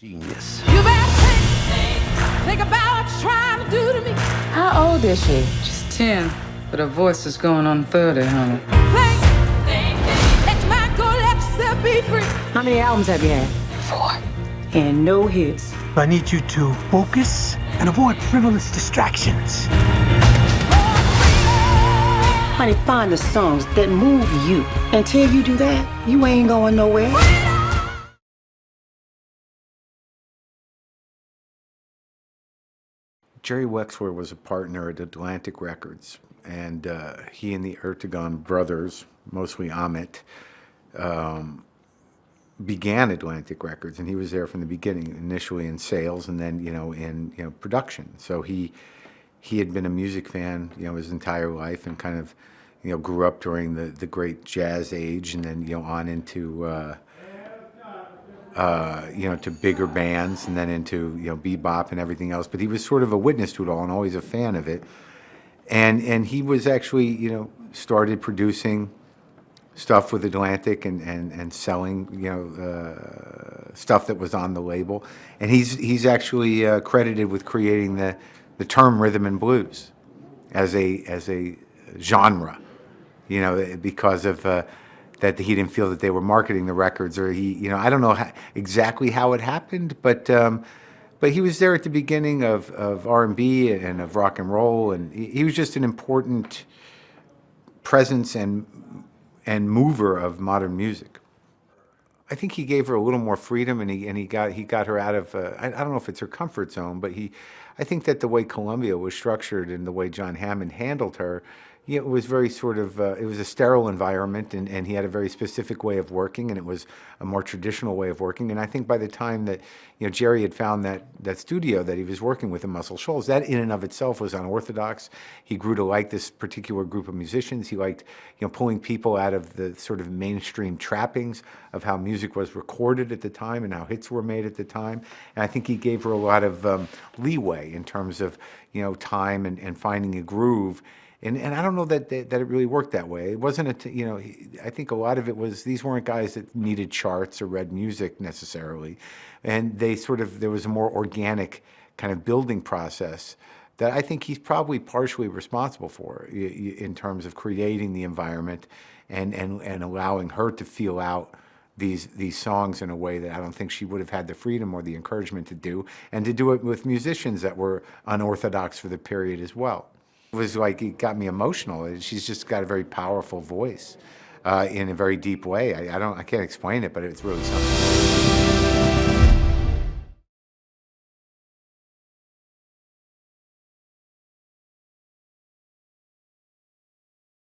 Genius. You better think about what you're trying to do to me. How old is she? She's 10, but her voice is going on 30, honey. Think that you might go let yourself be free. How many albums have you had? 4. And no hits. I need you to focus and avoid frivolous distractions. Honey, find the songs that move you. Until you do that, you ain't going nowhere. Jerry Wexler was a partner at Atlantic Records, and he and the Ertegun brothers, mostly Amit, began Atlantic Records, and he was there from the beginning, initially in sales and then, in production. So he had been a music fan, his entire life, and kind of, grew up during the great jazz age, and then, on into to bigger bands, and then into bebop and everything else. But he was sort of a witness to it all and always a fan of it. And he was actually started producing stuff with Atlantic and selling stuff that was on the label. And he's actually credited with creating the term rhythm and blues as a genre, because of that he didn't feel that they were marketing the records, or I don't know exactly how it happened, but he was there at the beginning of R&B and of rock and roll, and he was just an important presence and mover of modern music. I think he gave her a little more freedom, and he got her out of I don't know if it's her comfort zone, but I think that the way Columbia was structured and the way John Hammond handled her, it was very sort of, it was a sterile environment, and he had a very specific way of working, and it was a more traditional way of working. And I think by the time that, Jerry had found that studio that he was working with in Muscle Shoals, that in and of itself was unorthodox. He grew to like this particular group of musicians. He liked, pulling people out of the sort of mainstream trappings of how music was recorded at the time and how hits were made at the time. And I think he gave her a lot of leeway in terms of, time and finding a groove. And I don't know that it really worked that way. It wasn't I think a lot of it was, these weren't guys that needed charts or read music necessarily. And there was a more organic kind of building process that I think he's probably partially responsible for in terms of creating the environment and allowing her to feel out these songs in a way that I don't think she would have had the freedom or the encouragement to do, and to do it with musicians that were unorthodox for the period as well. It was like, it got me emotional. She's just got a very powerful voice in a very deep way. I can't explain it, but it's really something.